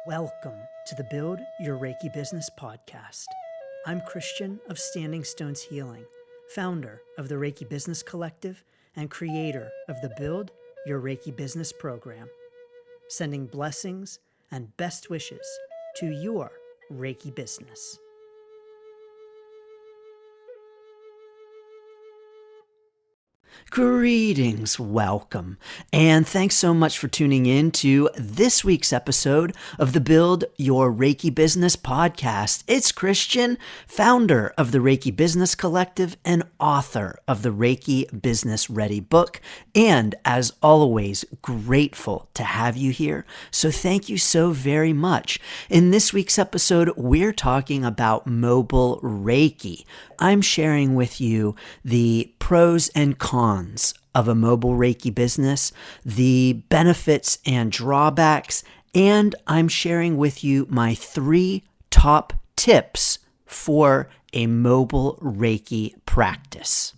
Welcome to the Build Your Reiki Business podcast. I'm Christian of Standing Stones Healing, founder of the Reiki Business Collective and creator of the Build Your Reiki Business program, sending blessings and best wishes to your Reiki business. Greetings, welcome, and thanks so much for tuning in to this week's episode of the Build Your Reiki Business podcast. It's Christian, founder of the Reiki Business Collective and author of the Reiki Business Ready book, and as always, grateful to have you here. So thank you so very much. In this week's episode, we're talking about mobile Reiki. I'm sharing with you the pros and cons of a mobile Reiki business, the benefits and drawbacks, and I'm sharing with you my 3 top tips for a mobile Reiki practice.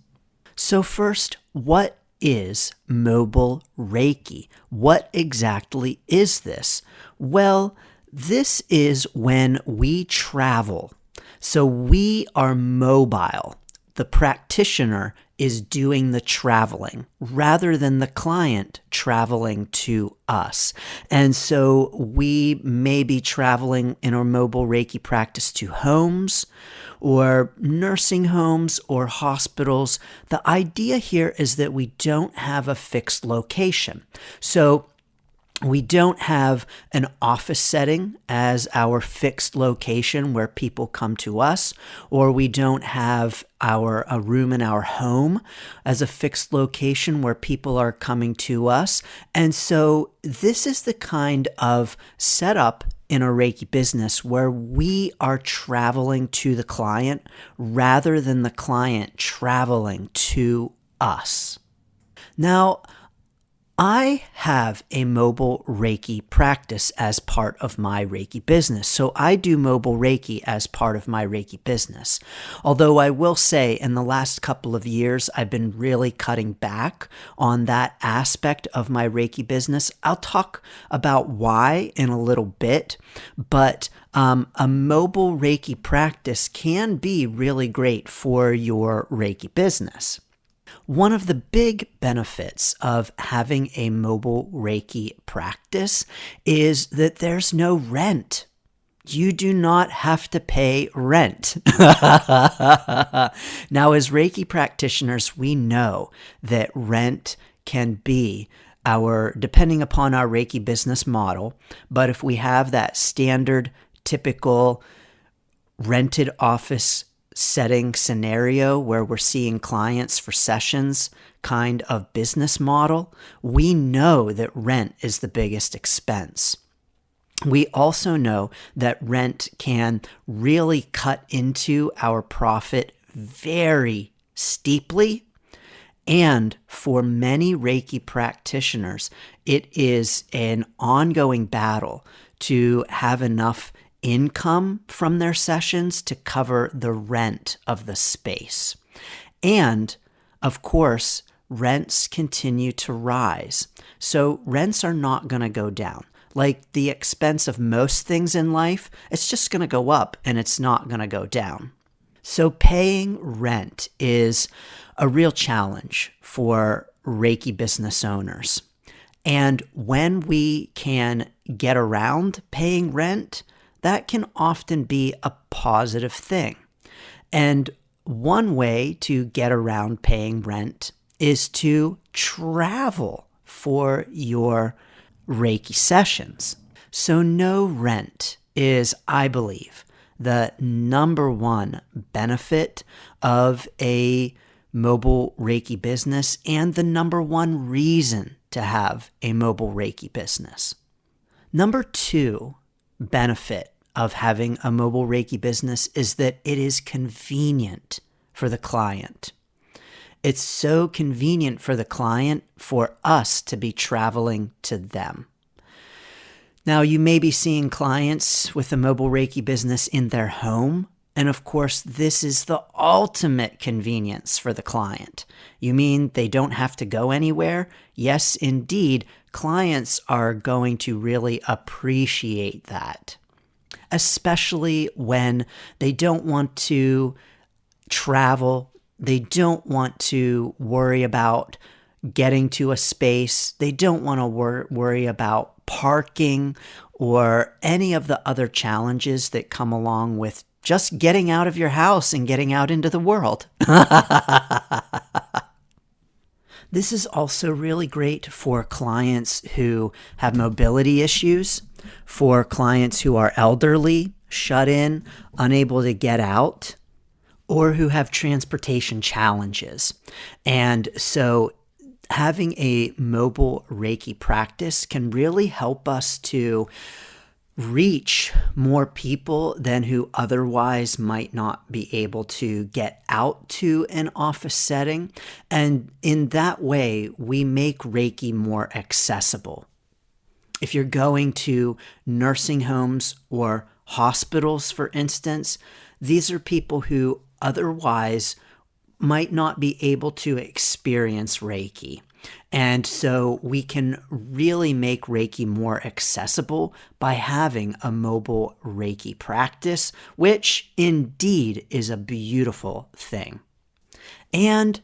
So first, what is mobile Reiki? What exactly is this? Well, this is when we travel. So we are mobile. The practitioner is doing the traveling rather than the client traveling to us. And so we may be traveling in our mobile Reiki practice to homes or nursing homes or hospitals. The idea here is that we don't have a fixed location. So we don't have an office setting as our fixed location where people come to us, or we don't have a room in our home as a fixed location where people are coming to us. And so this is the kind of setup in a Reiki business where we are traveling to the client rather than the client traveling to us. Now, I have a mobile Reiki practice as part of my Reiki business. So I do mobile Reiki as part of my Reiki business. Although I will say in the last couple of years, I've been really cutting back on that aspect of my Reiki business. I'll talk about why in a little bit, but a mobile Reiki practice can be really great for your Reiki business. One of the big benefits of having a mobile Reiki practice is that there's no rent. You do not have to pay rent. Now, as Reiki practitioners, we know that rent can be depending upon our Reiki business model, but if we have that standard, typical rented office setting scenario where we're seeing clients for sessions kind of business model, we know that rent is the biggest expense. We also know that rent can really cut into our profit very steeply. And for many Reiki practitioners, it is an ongoing battle to have enough income from their sessions to cover the rent of the space. And of course, rents continue to rise. So rents are not going to go down. Like the expense of most things in life, it's just going to go up and it's not going to go down. So paying rent is a real challenge for Reiki business owners. And when we can get around paying rent, that can often be a positive thing. And one way to get around paying rent is to travel for your Reiki sessions. So no rent is, I believe, the number one benefit of a mobile Reiki business and the number one reason to have a mobile Reiki business. Number 2 benefit of having a mobile Reiki business is that it is convenient for the client. It's so convenient for the client for us to be traveling to them. Now, you may be seeing clients with a mobile Reiki business in their home, And of course, this is the ultimate convenience for the client. You mean they don't have to go anywhere? Yes, indeed. Clients are going to really appreciate that, especially when they don't want to travel. They don't want to worry about getting to a space. They don't want to worry about parking or any of the other challenges that come along with just getting out of your house and getting out into the world. This is also really great for clients who have mobility issues, for clients who are elderly, shut in, unable to get out, or who have transportation challenges. And so having a mobile Reiki practice can really help us to reach more people than who otherwise might not be able to get out to an office setting. And in that way, we make Reiki more accessible. If you're going to nursing homes or hospitals, for instance, these are people who otherwise might not be able to experience Reiki. And so we can really make Reiki more accessible by having a mobile Reiki practice, which indeed is a beautiful thing. And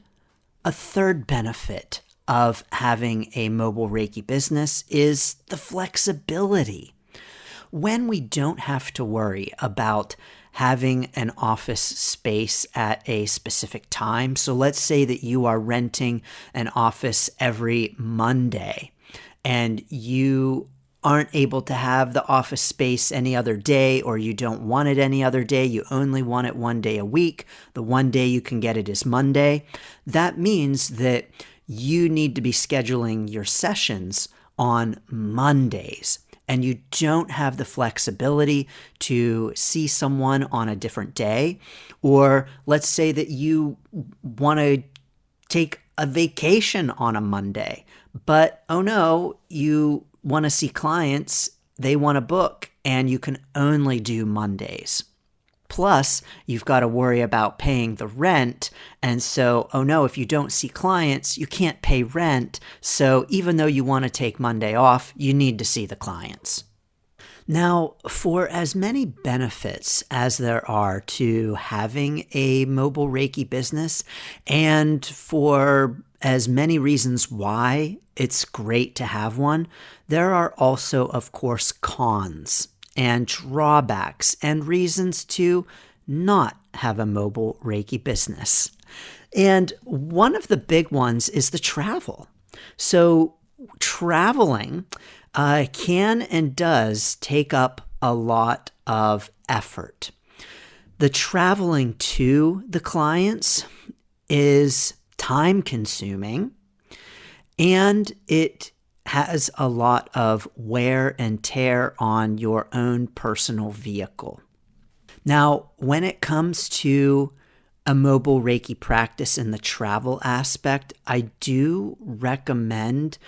a third benefit of having a mobile Reiki business is the flexibility. When we don't have to worry about having an office space at a specific time. So let's say that you are renting an office every Monday and you aren't able to have the office space any other day, or you don't want it any other day. You only want it one day a week. The one day you can get it is Monday. That means that you need to be scheduling your sessions on Mondays. And you don't have the flexibility to see someone on a different day. Or let's say that you want to take a vacation on a Monday, but oh no, you want to see clients, they want to book, and you can only do Mondays. Plus, you've got to worry about paying the rent. And so, oh no, if you don't see clients, you can't pay rent. So even though you want to take Monday off, you need to see the clients. Now, for as many benefits as there are to having a mobile Reiki business, and for as many reasons why it's great to have one, there are also, of course, cons and drawbacks and reasons to not have a mobile Reiki business. And one of the big ones is the travel. So traveling can and does take up a lot of effort. The traveling to the clients is time consuming, and it has a lot of wear and tear on your own personal vehicle. Now, when it comes to a mobile Reiki practice in the travel aspect, I do recommend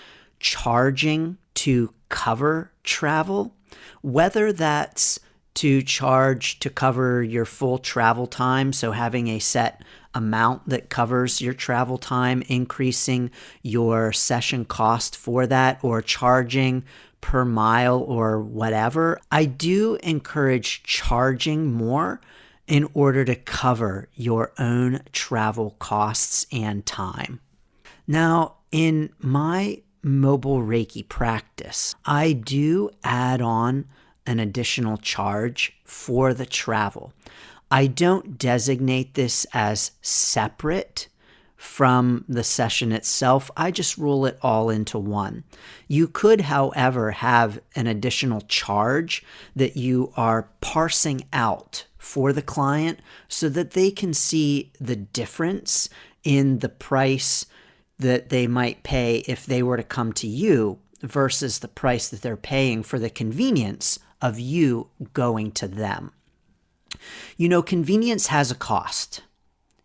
charging to cover travel, whether that's to charge to cover your full travel time, so having a set amount that covers your travel time, increasing your session cost for that, or charging per mile or whatever. I do encourage charging more in order to cover your own travel costs and time. Now, in my mobile Reiki practice, I do add on an additional charge for the travel. I don't designate this as separate from the session itself. I just roll it all into one. You could, however, have an additional charge that you are parsing out for the client so that they can see the difference in the price that they might pay if they were to come to you versus the price that they're paying for the convenience of you going to them. You know, convenience has a cost.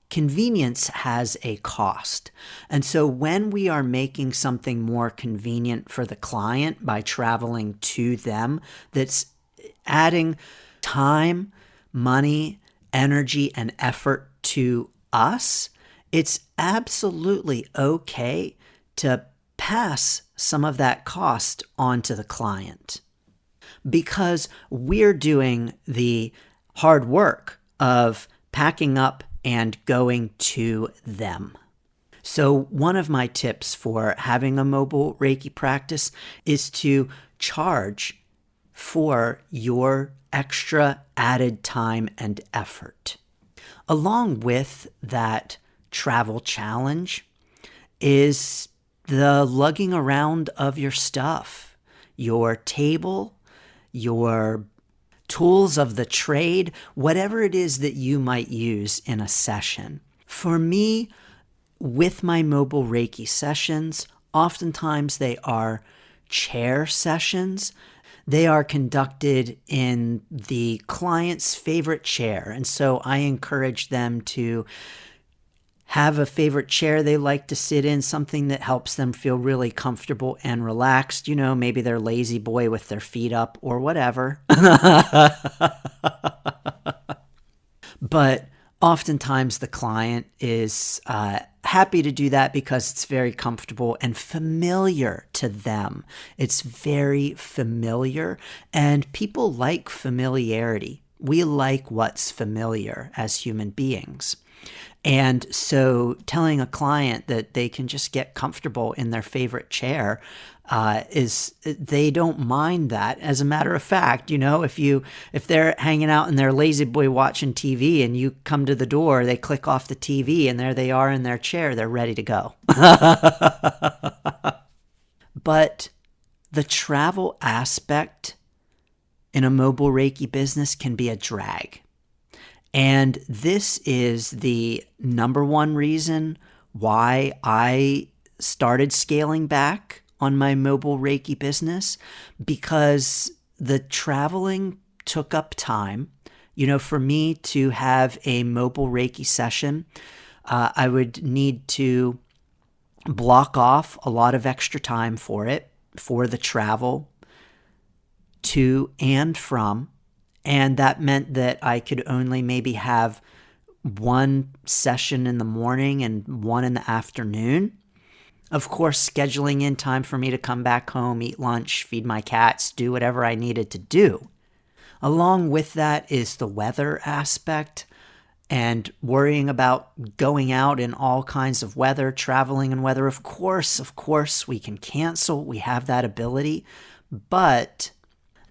Convenience has a cost. And so when we are making something more convenient for the client by traveling to them, that's adding time, money, energy and effort to us, it's absolutely okay to pass some of that cost on to the client, because we're doing the hard work of packing up and going to them. So one of my tips for having a mobile Reiki practice is to charge for your extra added time and effort. Along with that travel challenge is the lugging around of your stuff, your table, your tools of the trade, whatever it is that you might use in a session. For me, with my mobile Reiki sessions, oftentimes they are chair sessions. They are conducted in the client's favorite chair. And so I encourage them to have a favorite chair they like to sit in, something that helps them feel really comfortable and relaxed. You know, maybe they're lazy boy with their feet up or whatever. But oftentimes the client is happy to do that because it's very comfortable and familiar to them. It's very familiar, and people like familiarity. We like what's familiar as human beings. And so telling a client that they can just get comfortable in their favorite chair they don't mind that. As a matter of fact, you know, if they're hanging out in their lazy boy watching TV and you come to the door, they click off the TV and there they are in their chair, they're ready to go. But the travel aspect in a mobile Reiki business can be a drag. And this is the number one reason why I started scaling back on my mobile Reiki business, because the traveling took up time. You know, for me to have a mobile Reiki session, I would need to block off a lot of extra time for it, for the travel to and from. And that meant that I could only maybe have one session in the morning and one in the afternoon. Of course, scheduling in time for me to come back home, eat lunch, feed my cats, do whatever I needed to do. Along with that is the weather aspect and worrying about going out in all kinds of weather, traveling in weather. Of course, we can cancel. We have that ability, but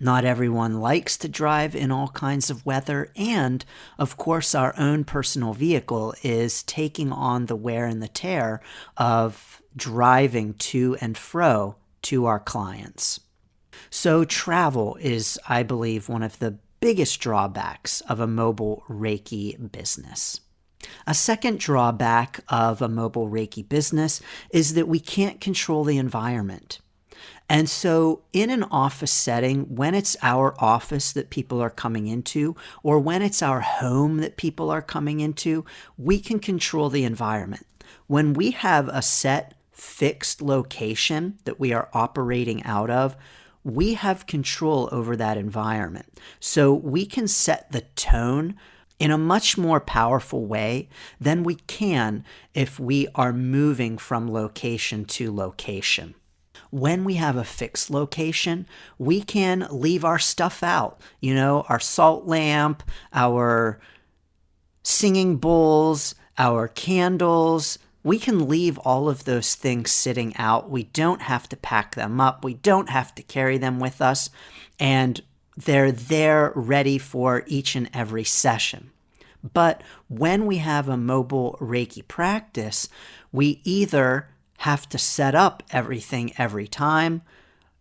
not everyone likes to drive in all kinds of weather. And of course, our own personal vehicle is taking on the wear and the tear of driving to and fro to our clients. So travel is, I believe, one of the biggest drawbacks of a mobile Reiki business. A second drawback of a mobile Reiki business is that we can't control the environment. And so in an office setting, when it's our office that people are coming into, or when it's our home that people are coming into, we can control the environment. When we have a set, fixed location that we are operating out of, we have control over that environment. So we can set the tone in a much more powerful way than we can if we are moving from location to location. When we have a fixed location, we can leave our stuff out. You know, our salt lamp, our singing bowls, our candles. We can leave all of those things sitting out. We don't have to pack them up. We don't have to carry them with us. And they're there ready for each and every session. But when we have a mobile Reiki practice, we either have to set up everything every time,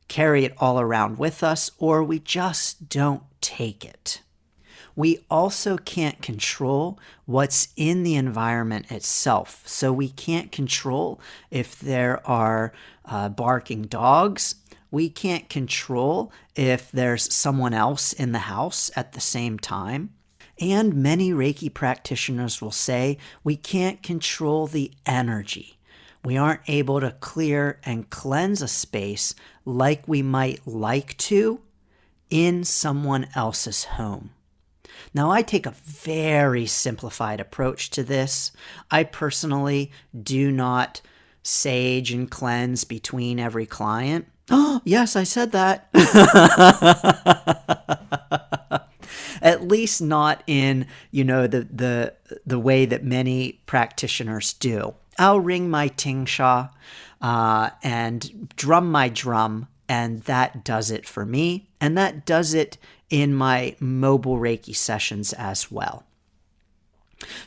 carry it all around with us, or we just don't take it. We also can't control what's in the environment itself. So we can't control if there are barking dogs. We can't control if there's someone else in the house at the same time. And many Reiki practitioners will say we can't control the energy. We aren't able to clear and cleanse a space like we might like to in someone else's home. Now, I take a very simplified approach to this. I personally do not sage and cleanse between every client. Oh, yes, I said that. At least not in, the way that many practitioners do. I'll ring my ting sha and drum my drum, and that does it for me. And that does it in my mobile Reiki sessions as well.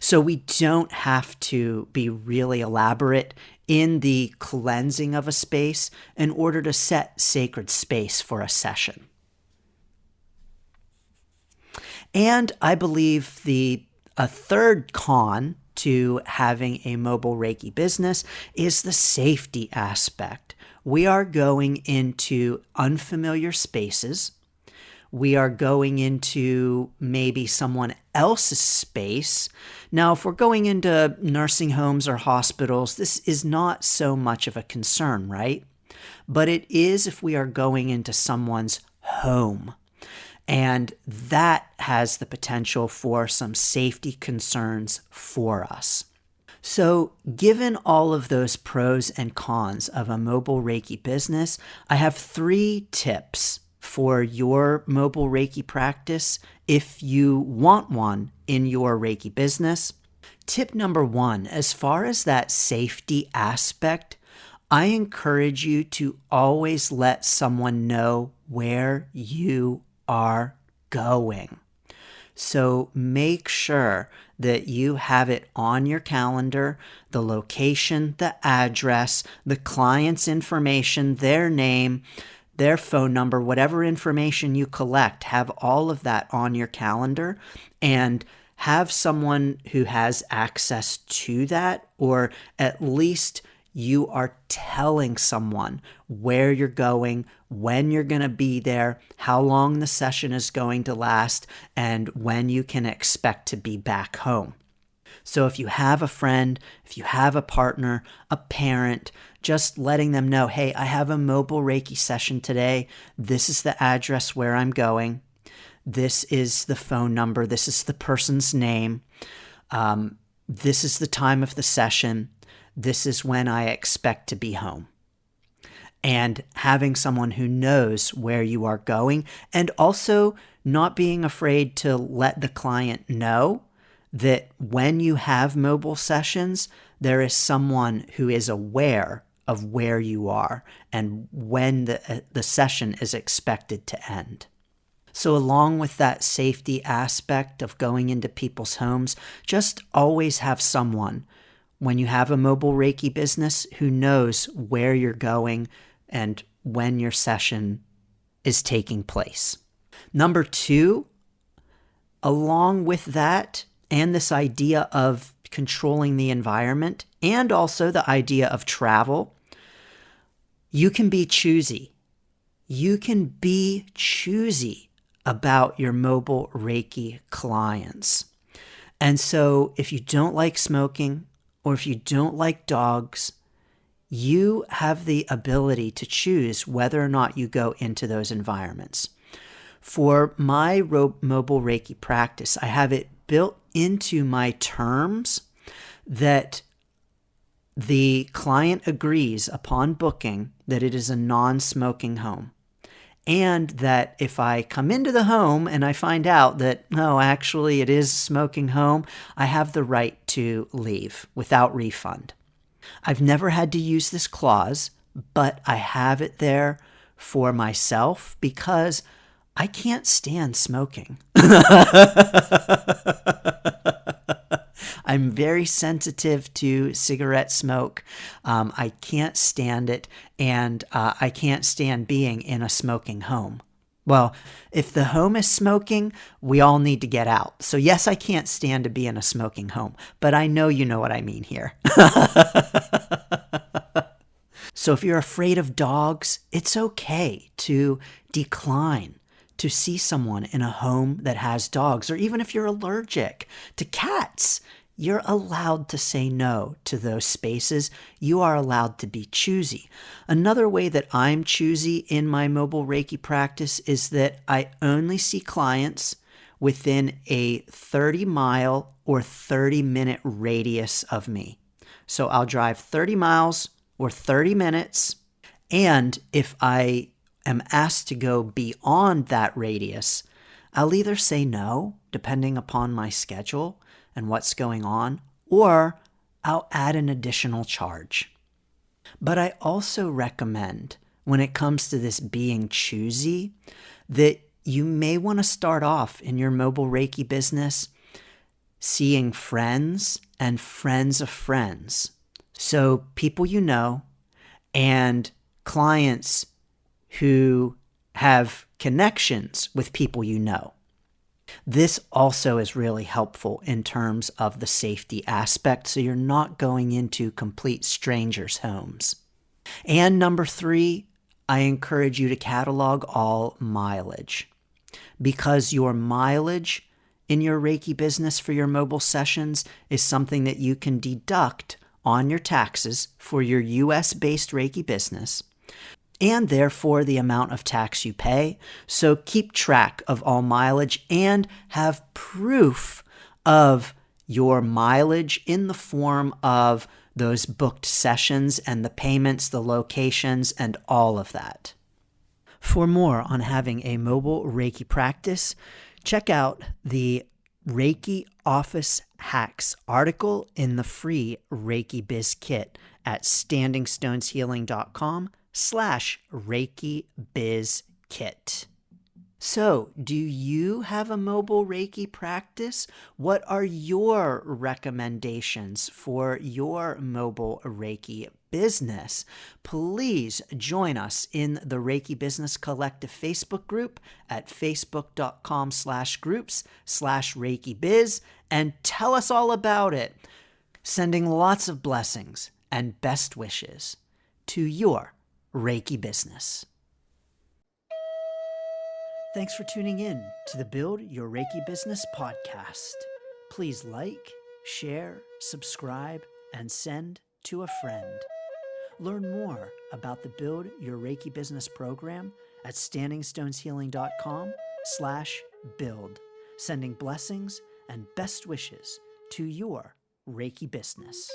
So we don't have to be really elaborate in the cleansing of a space in order to set sacred space for a session. And I believe a third con to having a mobile Reiki business is the safety aspect. We are going into unfamiliar spaces. We are going into maybe someone else's space. Now, if we're going into nursing homes or hospitals, this is not so much of a concern, right? But it is if we are going into someone's home. And that has the potential for some safety concerns for us. So, given all of those pros and cons of a mobile Reiki business, I have 3 tips for your mobile Reiki practice if you want one in your Reiki business. Tip number 1, as far as that safety aspect, I encourage you to always let someone know where you are going. So make sure that you have it on your calendar, the location, the address, the client's information, their name, their phone number, whatever information you collect, have all of that on your calendar and have someone who has access to that, or at least you are telling someone where you're going, when you're going to be there, how long the session is going to last, and when you can expect to be back home. So if you have a friend, if you have a partner, a parent, just letting them know, hey, I have a mobile Reiki session today. This is the address where I'm going. This is the phone number. This is the person's name. This is the time of the session. This is when I expect to be home. And having someone who knows where you are going, and also not being afraid to let the client know that when you have mobile sessions, there is someone who is aware of where you are and when the session is expected to end. So along with that safety aspect of going into people's homes, just always have someone when you have a mobile Reiki business who knows where you're going and when your session is taking place. Number 2, along with that and this idea of controlling the environment and also the idea of travel, you can be choosy. You can be choosy about your mobile Reiki clients. And so if you don't like smoking, or if you don't like dogs, you have the ability to choose whether or not you go into those environments. For my mobile Reiki practice, I have it built into my terms that the client agrees upon booking that it is a non-smoking home. And that if I come into the home and I find out that, no, actually it is a smoking home, I have the right to leave without refund. I've never had to use this clause, but I have it there for myself because I can't stand smoking. I'm very sensitive to cigarette smoke. I can't stand it, and I can't stand being in a smoking home. Well, if the home is smoking, we all need to get out. So yes, I can't stand to be in a smoking home, but I know you know what I mean here. So if you're afraid of dogs, it's okay to decline to see someone in a home that has dogs, or even if you're allergic to cats, you're allowed to say no to those spaces. You are allowed to be choosy. Another way that I'm choosy in my mobile Reiki practice is that I only see clients within a 30-mile or 30-minute radius of me. So I'll drive 30 miles or 30 minutes. And if I am asked to go beyond that radius, I'll either say no, depending upon my schedule and what's going on, or I'll add an additional charge. But I also recommend, when it comes to this being choosy, that you may want to start off in your mobile Reiki business seeing friends and friends of friends. So people you know and clients who have connections with people you know. This also is really helpful in terms of the safety aspect, so you're not going into complete strangers' homes. And number 3, I encourage you to catalog all mileage, because your mileage in your Reiki business for your mobile sessions is something that you can deduct on your taxes for your US-based Reiki business, and therefore the amount of tax you pay. So keep track of all mileage and have proof of your mileage in the form of those booked sessions and the payments, the locations, and all of that. For more on having a mobile Reiki practice, check out the Reiki Office Hacks article in the free Reiki Biz Kit at standingstoneshealing.com/Reiki Biz Kit. So, do you have a mobile Reiki practice? What are your recommendations for your mobile Reiki business? Please join us in the Reiki Business Collective Facebook group at facebook.com/groups/Reiki Biz and tell us all about it. Sending lots of blessings and best wishes to your Reiki business. Thanks for tuning in to the Build Your Reiki Business podcast. Please like, share, subscribe, and send to a friend. Learn more about the Build Your Reiki Business program at standingstoneshealing.com/build, sending blessings and best wishes to your Reiki business.